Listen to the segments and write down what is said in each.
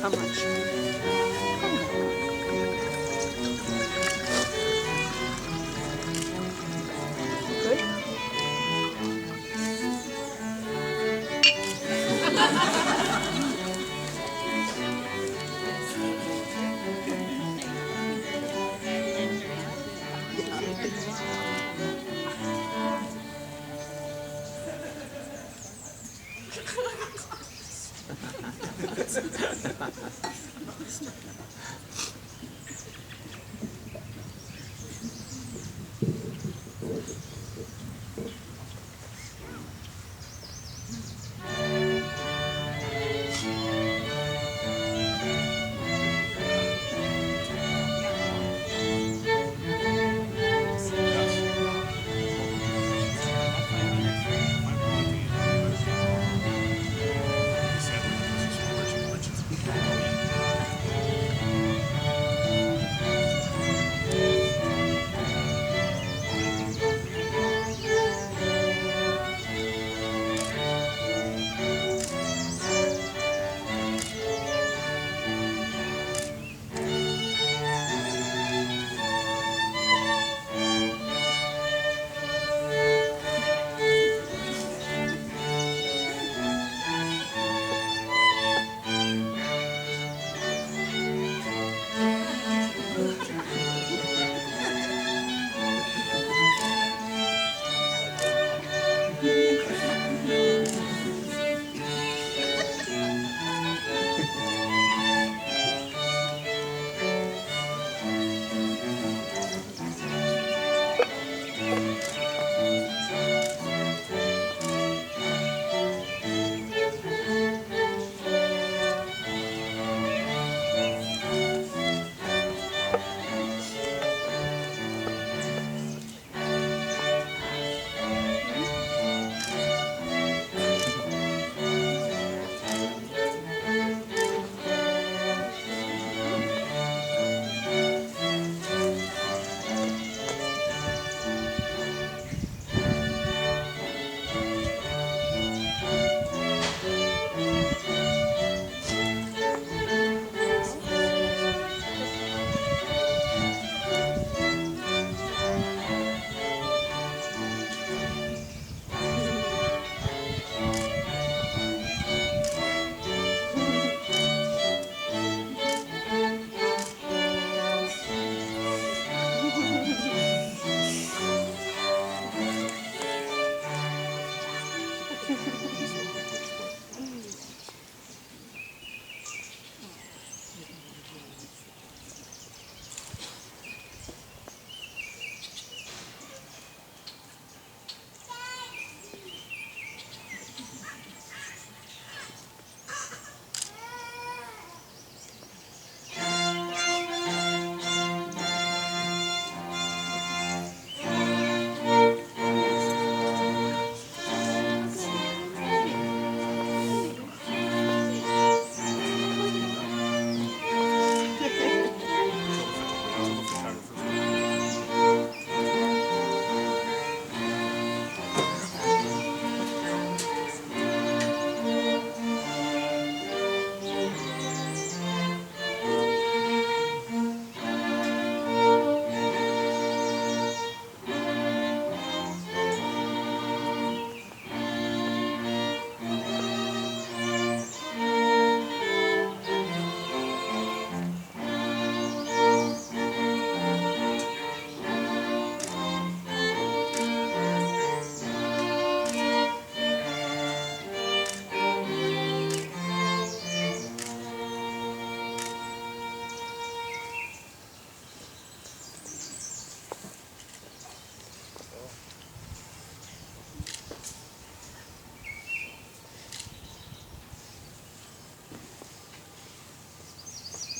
How much? Good?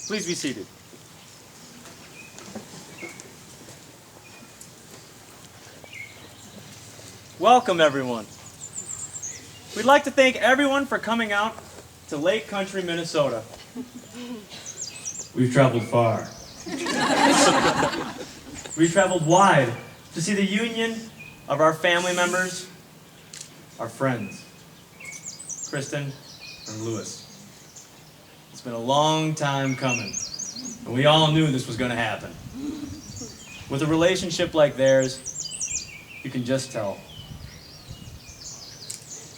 Please be seated. Welcome, everyone. We'd like to thank everyone for coming out to Lake Country, Minnesota. We've traveled far. We've traveled wide to see the union of our family members, our friends, Kristen and Louie. It's been a long time coming, and we all knew this was going to happen. With a relationship like theirs, you can just tell.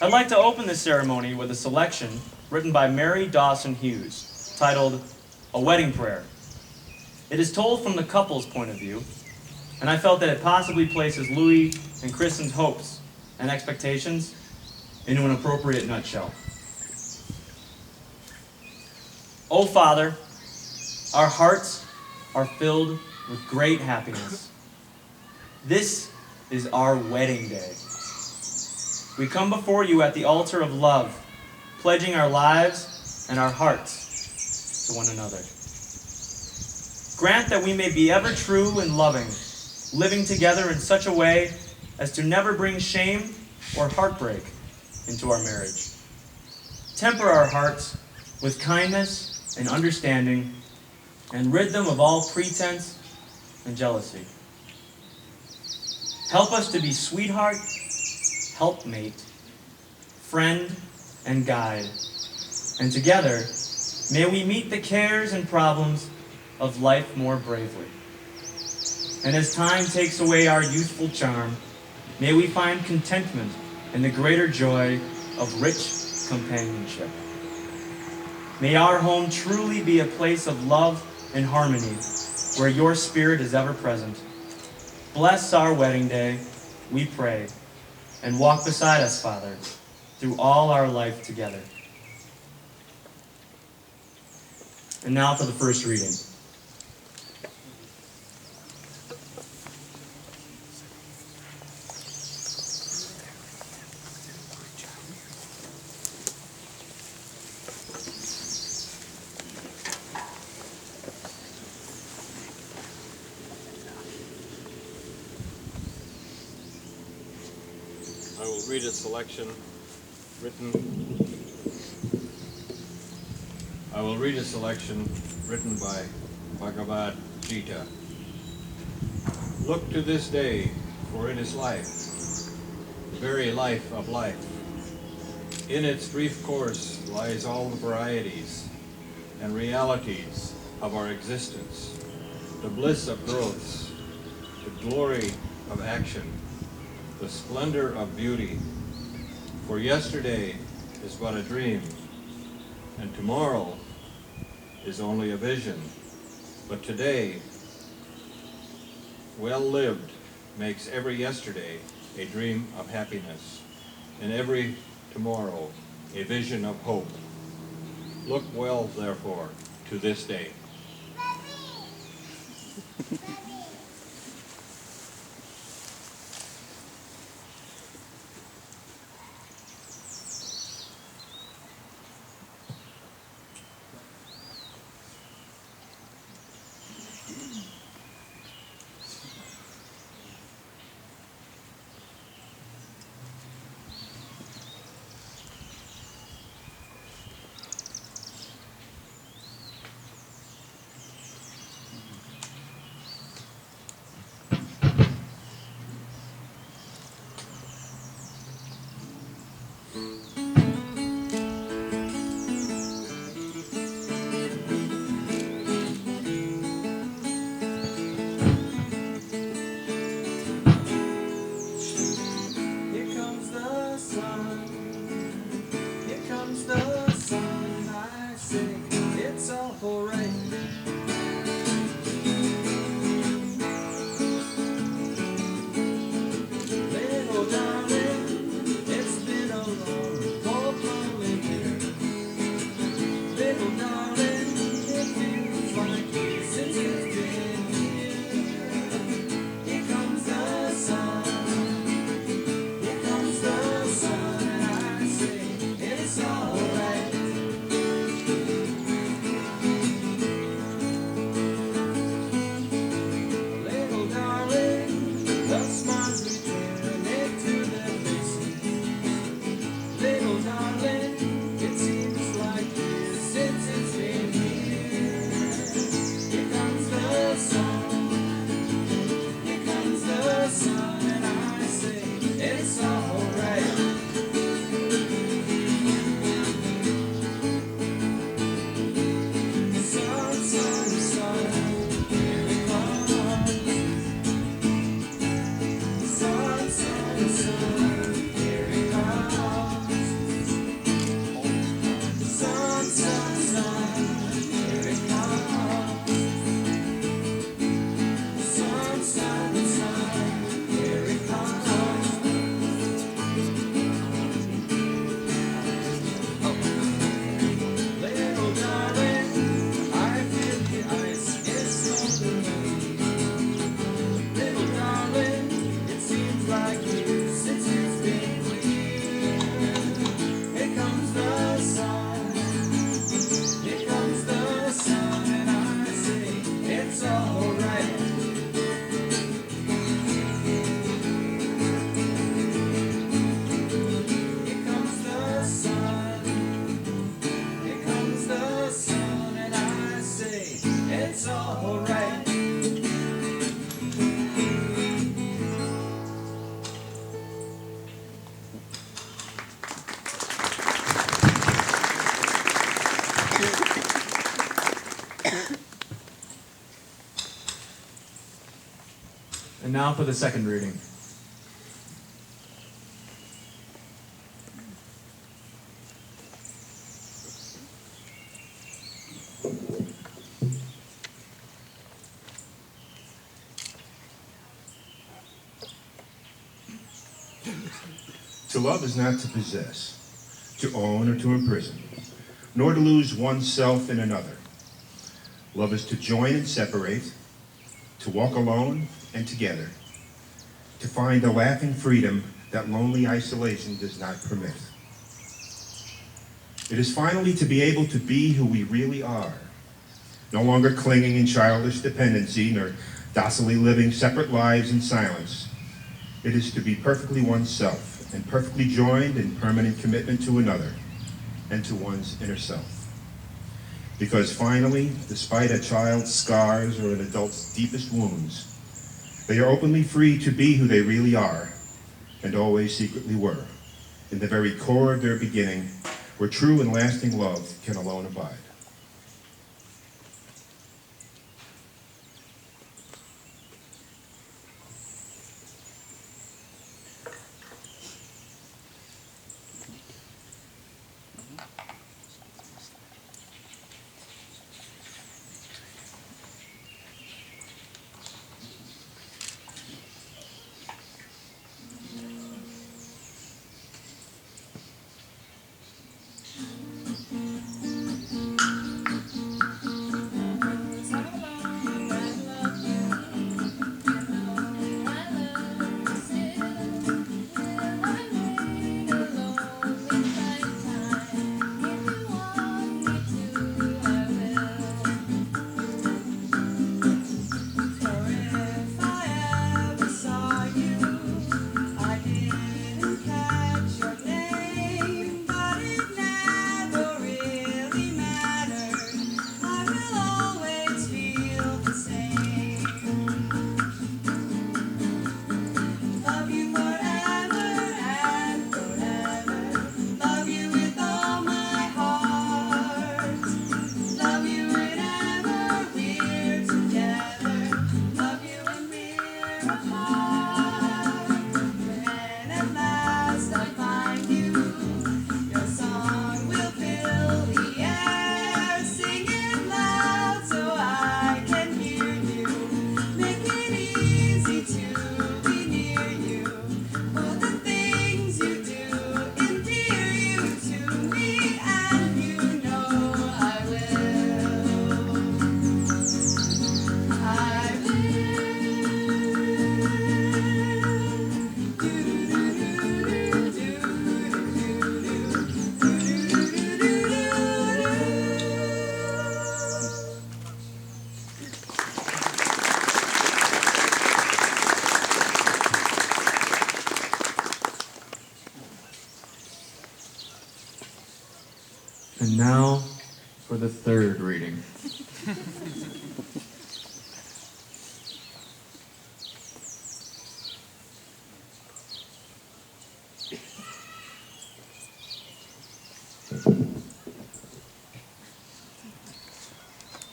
I'd like to open this ceremony with a selection written by Mary Dawson Hughes, titled A Wedding Prayer. It is told from the couple's point of view, and I felt that it possibly places Louie and Kristen's hopes and expectations into an appropriate nutshell. O Father, our hearts are filled with great happiness. This is our wedding day. We come before you at the altar of love, pledging our lives and our hearts to one another. Grant that we may be ever true and loving, living together in such a way as to never bring shame or heartbreak into our marriage. Temper our hearts with kindness and understanding, and rid them of all pretense and jealousy. Help us to be sweetheart, helpmate, friend, and guide. And together, may we meet the cares and problems of life more bravely. And as time takes away our youthful charm, may we find contentment in the greater joy of rich companionship. May our home truly be a place of love and harmony, where your spirit is ever present. Bless our wedding day, we pray, and walk beside us, Father, through all our life together. And now for the first reading. I will read a selection written by Bhagavad Gita. Look to this day, for it is life, the very life of life. In its brief course lies all the varieties and realities of our existence, the bliss of growths, the glory of action, the splendor of beauty. For yesterday is but a dream, and tomorrow is only a vision. But today, well lived, makes every yesterday a dream of happiness, and every tomorrow a vision of hope. Look well, therefore, to this day. It's been a long now for the second reading. To love is not to possess, to own or to imprison, nor to lose oneself in another. Love is to join and separate, to walk alone and together, to find a laughing freedom that lonely isolation does not permit. It is finally to be able to be who we really are, no longer clinging in childish dependency, nor docilely living separate lives in silence. It is to be perfectly oneself, and perfectly joined in permanent commitment to another and to one's inner self. Because finally, despite a child's scars or an adult's deepest wounds, they are openly free to be who they really are and always secretly were, in the very core of their beginning, where true and lasting love can alone abide. And now for the third reading.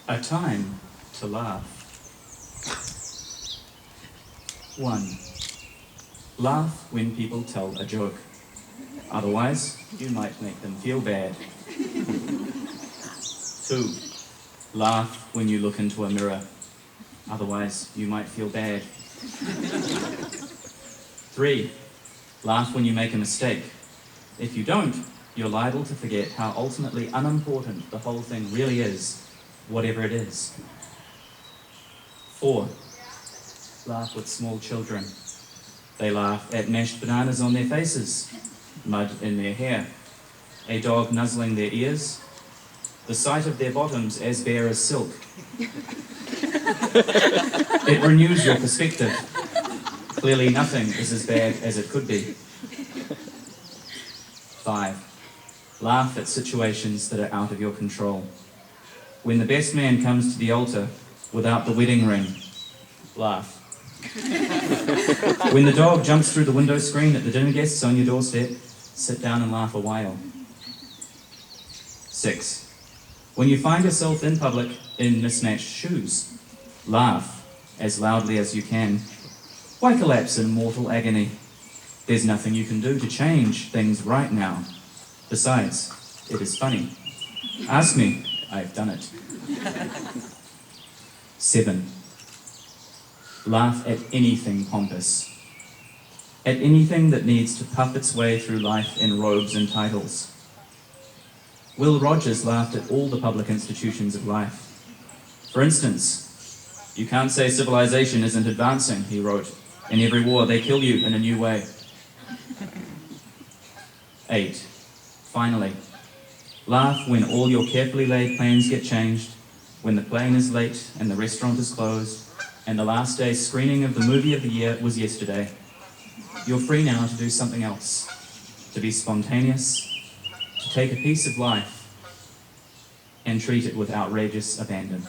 A time to laugh. 1. Laugh when people tell a joke. Otherwise, you might make them feel bad. 2. Laugh when you look into a mirror. Otherwise, you might feel bad. 3. Laugh when you make a mistake. If you don't, you're liable to forget how ultimately unimportant the whole thing really is, whatever it is. 4. Laugh with small children. They laugh at mashed bananas on their faces, mud in their hair, a dog nuzzling their ears, the sight of their bottoms as bare as silk. It renews your perspective. Clearly nothing is as bad as it could be. 5. Laugh at situations that are out of your control. When the best man comes to the altar without the wedding ring, laugh. When the dog jumps through the window screen at the dinner guests on your doorstep, sit down and laugh a while. 6. When you find yourself in public in mismatched shoes, laugh as loudly as you can. Why collapse in mortal agony? There's nothing you can do to change things right now. Besides, it is funny. Ask me, I've done it. 7. Laugh at anything pompous. At anything that needs to puff its way through life in robes and titles. Will Rogers laughed at all the public institutions of life. For instance, you can't say civilization isn't advancing, he wrote. In every war, they kill you in a new way. 8. Finally, laugh when all your carefully laid plans get changed, when the plane is late and the restaurant is closed, and the last day's screening of the movie of the year was yesterday. You're free now to do something else, to be spontaneous, to take a piece of life and treat it with outrageous abandon.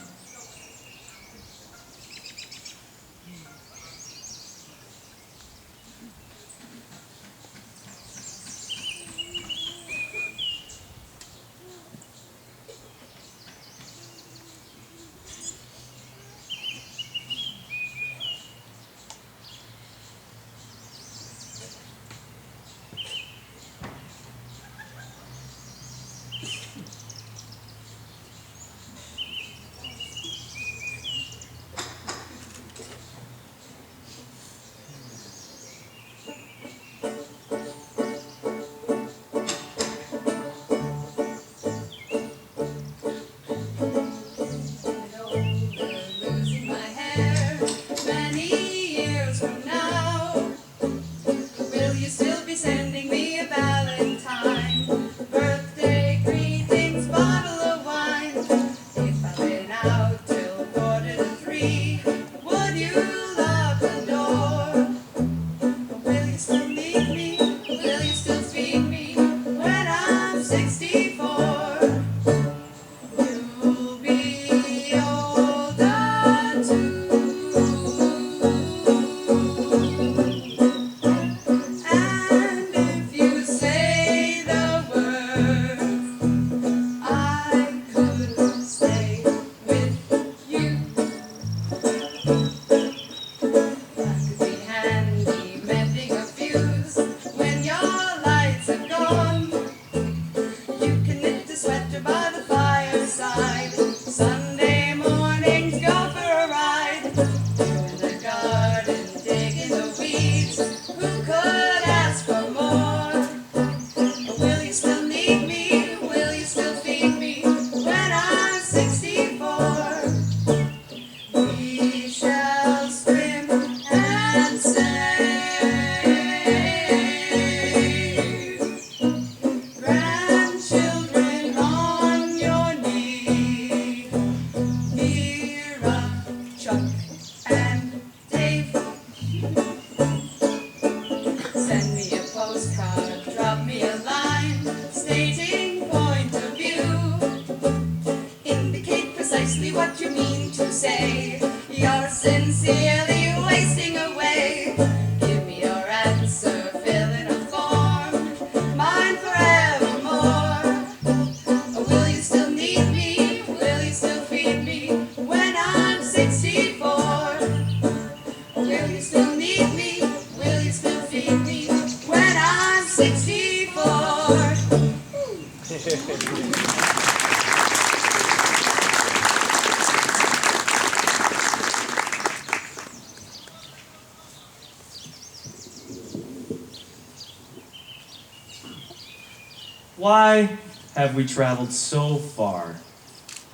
Why have we traveled so far,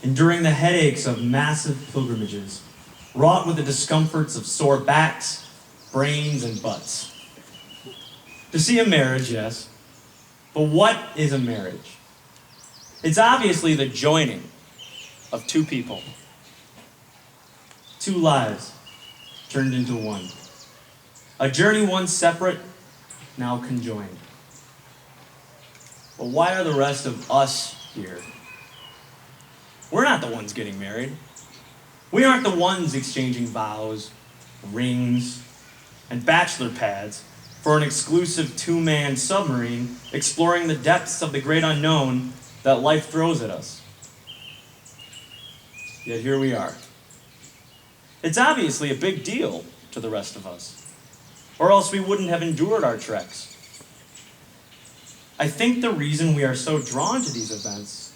enduring the headaches of massive pilgrimages, wrought with the discomforts of sore backs, brains, and butts? To see a marriage, yes, but what is a marriage? It's obviously the joining of two people. Two lives turned into one. A journey once separate, now conjoined. But why are the rest of us here? We're not the ones getting married. We aren't the ones exchanging vows, rings, and bachelor pads for an exclusive two-man submarine exploring the depths of the great unknown that life throws at us. Yet here we are. It's obviously a big deal to the rest of us. or else we wouldn't have endured our treks. I think the reason we are so drawn to these events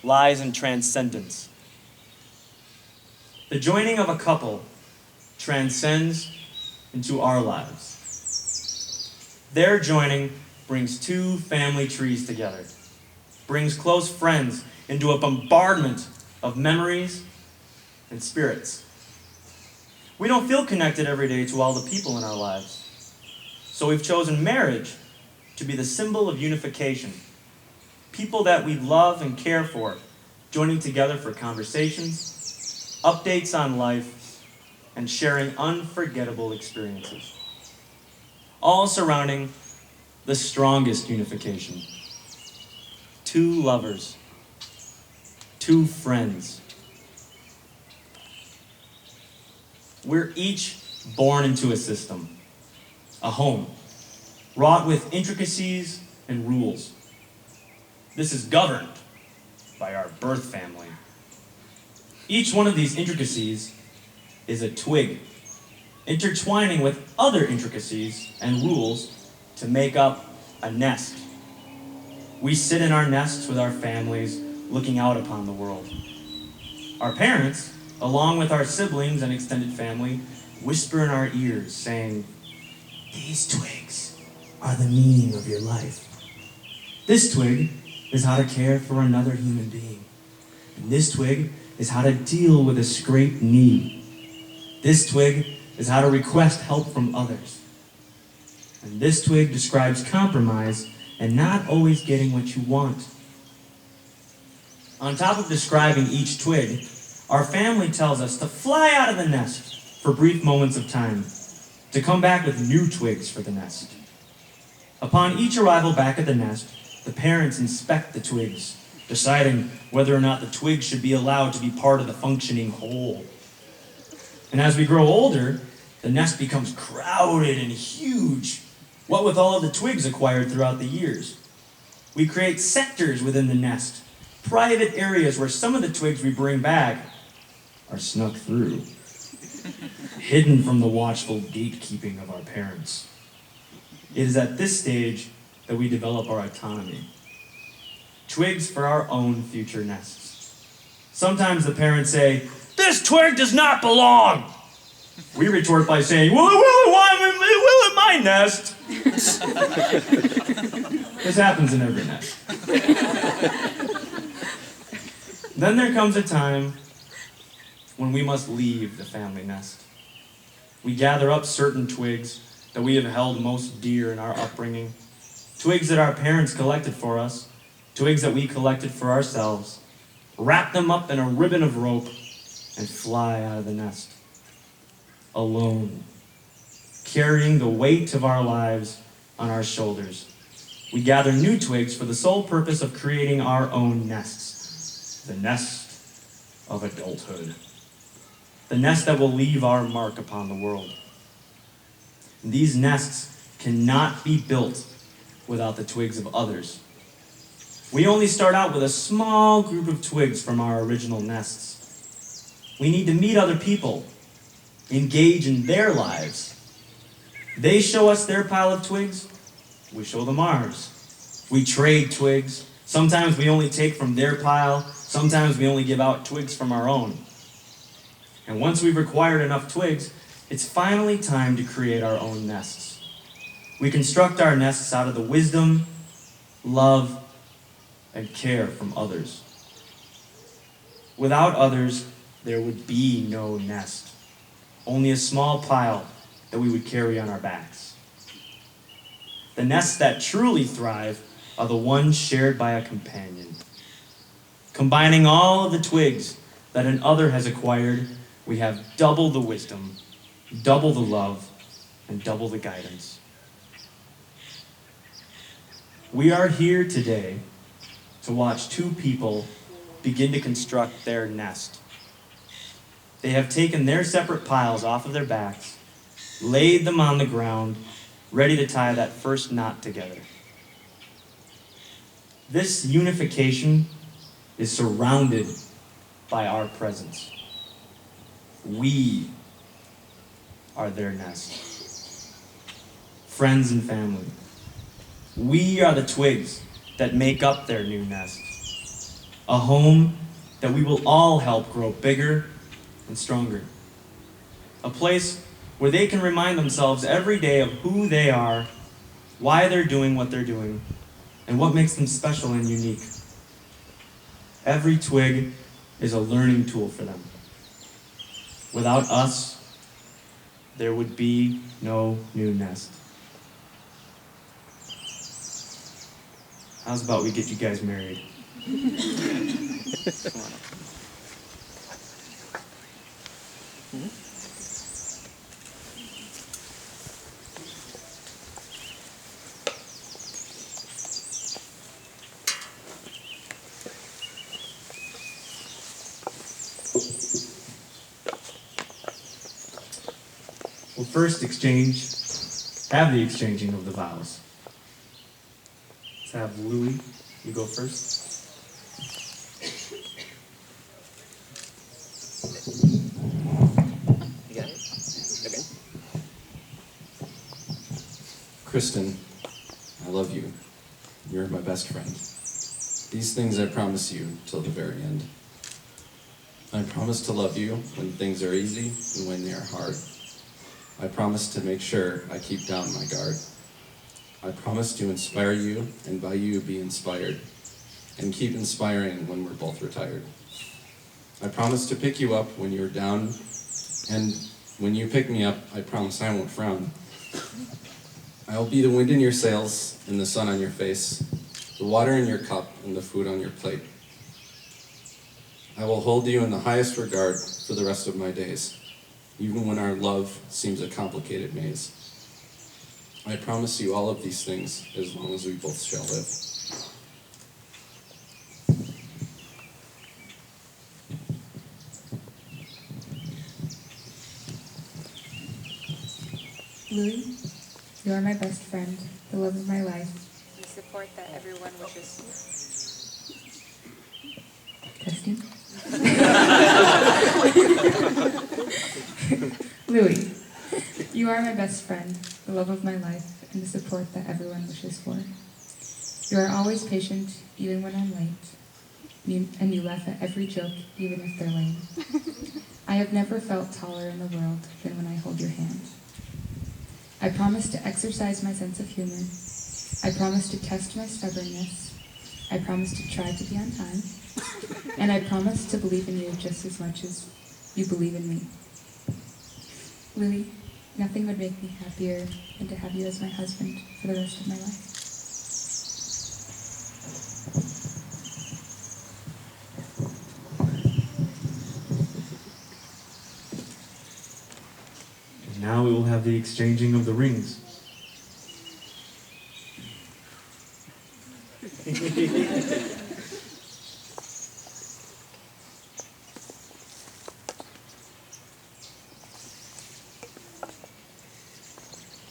lies in transcendence. The joining of a couple transcends into our lives. Their joining brings two family trees together, brings close friends into a bombardment of memories and spirits. We don't feel connected every day to all the people in our lives, so we've chosen marriage to be the symbol of unification. People that we love and care for, joining together for conversations, updates on life, and sharing unforgettable experiences. All surrounding the strongest unification. Two lovers, two friends. We're each born into a system, a home, wrought with intricacies and rules. This is governed by our birth family. Each one of these intricacies is a twig, intertwining with other intricacies and rules to make up a nest. We sit in our nests with our families, looking out upon the world. Our parents, along with our siblings and extended family, whisper in our ears, saying, "These twigs are the meaning of your life. This twig is how to care for another human being. And this twig is how to deal with a scraped knee. This twig is how to request help from others. And this twig describes compromise and not always getting what you want." On top of describing each twig, our family tells us to fly out of the nest for brief moments of time, to come back with new twigs for the nest. Upon each arrival back at the nest, the parents inspect the twigs, deciding whether or not the twigs should be allowed to be part of the functioning whole. And as we grow older, the nest becomes crowded and huge, what with all of the twigs acquired throughout the years. We create sectors within the nest, private areas where some of the twigs we bring back are snuck through, hidden from the watchful gatekeeping of our parents. It is at this stage that we develop our autonomy. Twigs for our own future nests. Sometimes the parents say, "This twig does not belong." We retort by saying, "Well, it will in my nest." This happens in every nest. Then there comes a time when we must leave the family nest. We gather up certain twigs that we have held most dear in our upbringing, twigs that our parents collected for us, twigs that we collected for ourselves, wrap them up in a ribbon of rope, and fly out of the nest. Alone, carrying the weight of our lives on our shoulders. We gather new twigs for the sole purpose of creating our own nests. The nest of adulthood. The nest that will leave our mark upon the world. These nests cannot be built without the twigs of others. We only start out with a small group of twigs from our original nests. We need to meet other people, engage in their lives. They show us their pile of twigs, we show them ours. We trade twigs. Sometimes we only take from their pile, sometimes we only give out twigs from our own. And once we've acquired enough twigs, it's finally time to create our own nests. We construct our nests out of the wisdom, love, and care from others. Without others, there would be no nest, only a small pile that we would carry on our backs. The nests that truly thrive are the ones shared by a companion. Combining all of the twigs that an other has acquired, we have double the wisdom, double the love, and double the guidance. We are here today to watch two people begin to construct their nest. They have taken their separate piles off of their backs, laid them on the ground, ready to tie that first knot together. This unification is surrounded by our presence. We are their nest. friends and family. We are the twigs that make up their new nest. A home that we will all help grow bigger and stronger. A place where they can remind themselves every day of who they are, why they're doing what they're doing, and what makes them special and unique. Every twig is a learning tool for them. Without us, there would be no new nest. How's about we get you guys married? We'll first have the exchanging of the vows. Let's have Louie, you go first. You got it? Okay. Kristen, I love you. You're my best friend. These things I promise you till the very end. I promise to love you when things are easy and when they are hard. I promise to make sure I keep down my guard. I promise to inspire you and by you be inspired, and keep inspiring when we're both retired. I promise to pick you up when you're down, and when you pick me up, I promise I won't frown. I'll be the wind in your sails and the sun on your face, the water in your cup and the food on your plate. I will hold you in the highest regard for the rest of my days, even when our love seems a complicated maze. I promise you all of these things as long as we both shall live. Louie, you are my best friend, the love of my life. The support that everyone wishes Testing. Louie, you are my best friend, the love of my life, and the support that everyone wishes for. You are always patient, even when I'm late, and you laugh at every joke, even if they're lame. I have never felt taller in the world than when I hold your hand. I promise to exercise my sense of humor. I promise to test my stubbornness. I promise to try to be on time. And I promise to believe in you just as much as you believe in me. Louie, nothing would make me happier than to have you as my husband for the rest of my life. And now we will have the exchanging of the rings.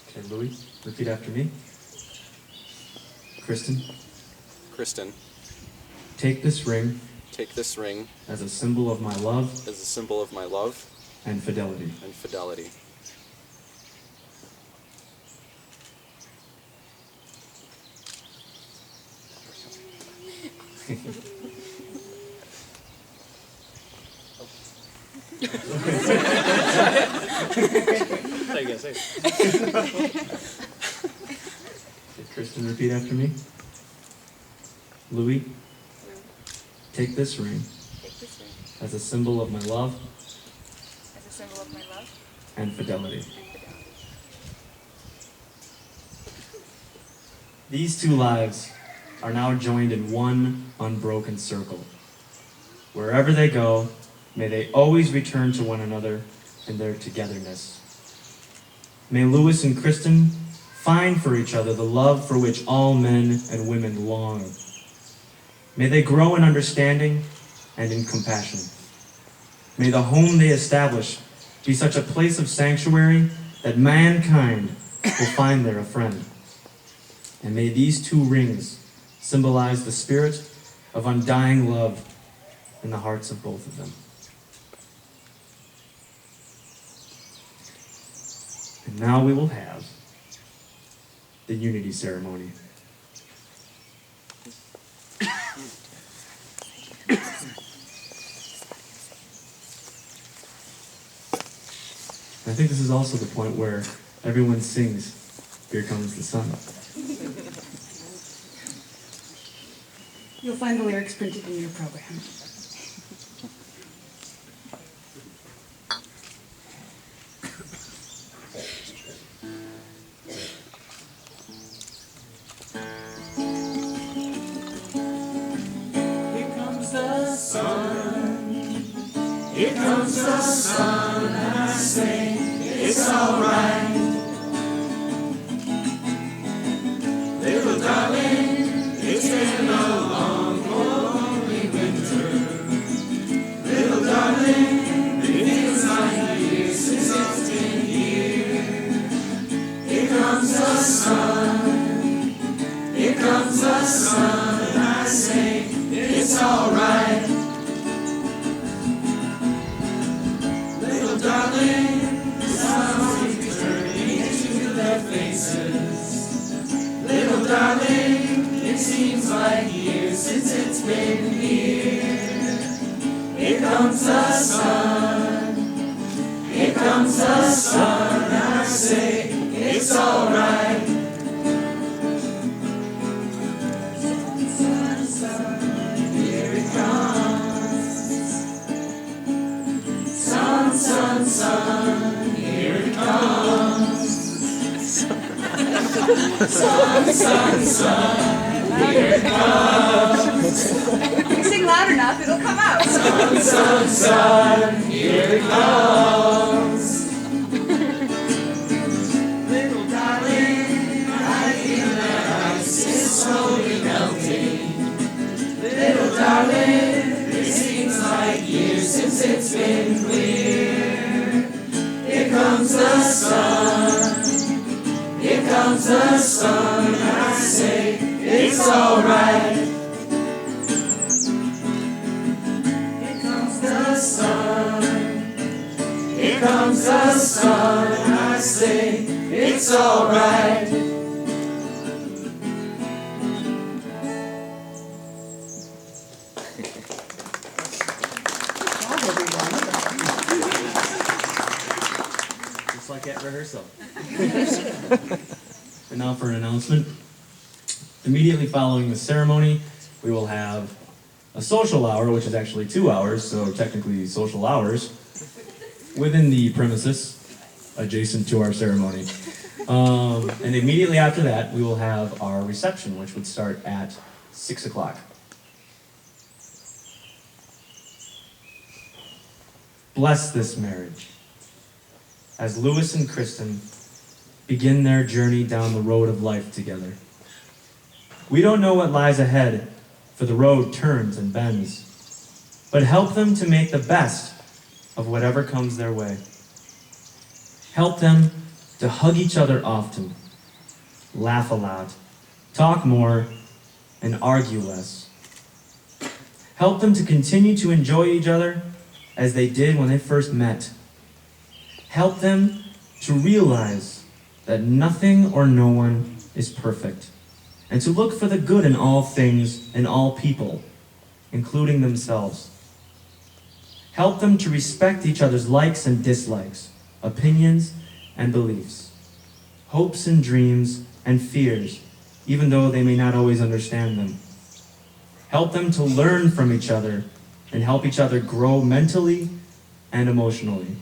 Okay, Louie, repeat after me. Kristen, Kristen, take this ring take this ring as a symbol of my love as a symbol of my love and fidelity. and fidelity. So you gotta say it. Okay, Kristen, repeat after me. Louie, take this ring take this ring as a symbol of my love as a symbol of my love and fidelity. and fidelity. These two lives are now joined in one unbroken circle. Wherever they go, may they always return to one another in their togetherness. May Louis and Kristen find for each other the love for which all men and women long. May they grow in understanding and in compassion. May the home they establish be such a place of sanctuary that mankind will find there a friend. And may these two rings symbolize the spirit of undying love in the hearts of both of them. And now we will have the unity ceremony. I think this is also the point where everyone sings, "Here Comes the Sun." You'll find the lyrics printed in your program. Here comes the sun. Here comes the sun. I say it's alright. Little darling, it's been a long, lonely winter. Little darling, it feels like years since it's been here. Here comes the sun. Here comes the sun. I say it's alright. Little darling, the sun's returning to their faces. Little darling, it seems like years since it's been here. Here comes the sun. Here comes the sun. I say it's alright. Sun, sun, here it comes. Sun, sun, sun, here it comes. Sun, sun, sun, here it comes. If you sing loud enough, it'll come out. Sun, sun, sun, here it comes. Little darling, I feel that ice is slowly melting. Little darling, it seems like years since it's been clear. Here comes the sun. Here comes the sun. I say it's alright. Here comes the sun. Here comes the sun. I say it's alright. Just like at rehearsal. And now for an announcement. Immediately following the ceremony, we will have a social hour, which is actually 2 hours, so technically social hours, within the premises adjacent to our ceremony. And immediately after that, we will have our reception, which would start at 6 o'clock. Bless this marriage as Louis and Kristen begin their journey down the road of life together. We don't know what lies ahead, for the road turns and bends, but help them to make the best of whatever comes their way. Help them to hug each other often, laugh a lot, talk more, and argue less. Help them to continue to enjoy each other as they did when they first met. Help them to realize that nothing or no one is perfect, and to look for the good in all things and all people, including themselves. Help them to respect each other's likes and dislikes, opinions and beliefs, hopes and dreams and fears, even though they may not always understand them. Help them to learn from each other and help each other grow mentally and emotionally.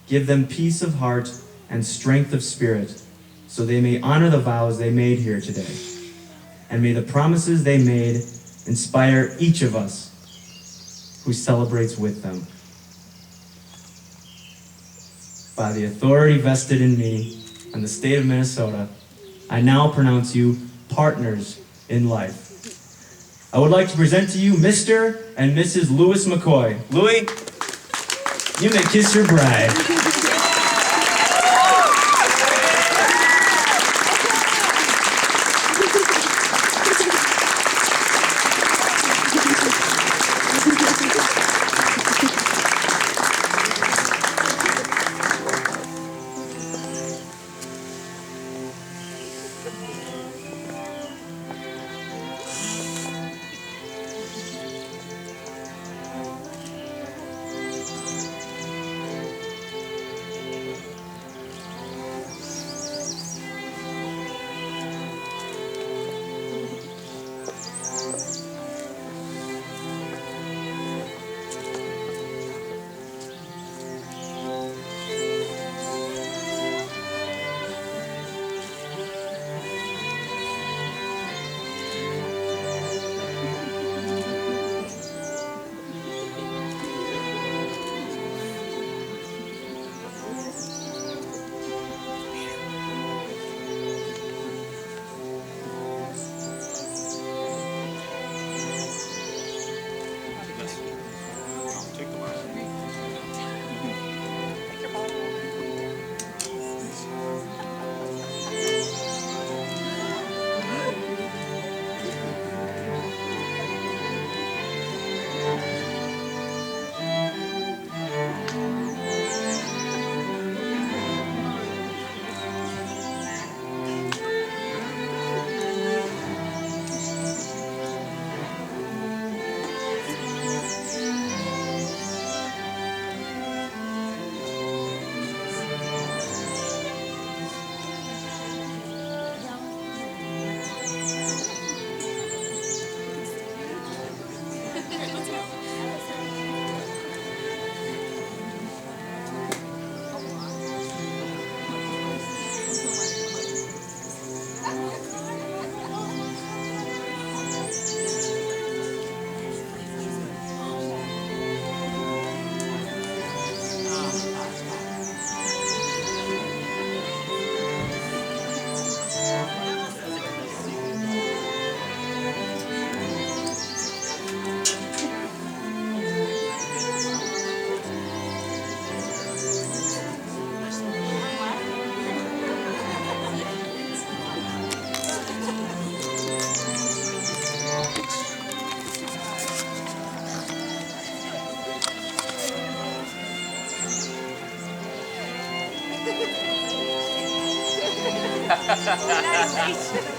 Give them peace of heart and strength of spirit, so they may honor the vows they made here today. And may the promises they made inspire each of us who celebrates with them. By the authority vested in me and the state of Minnesota, I now pronounce you partners in life. I would like to present to you Mr. and Mrs. Louis McCoy. Louis, you may kiss your bride. Annihilation.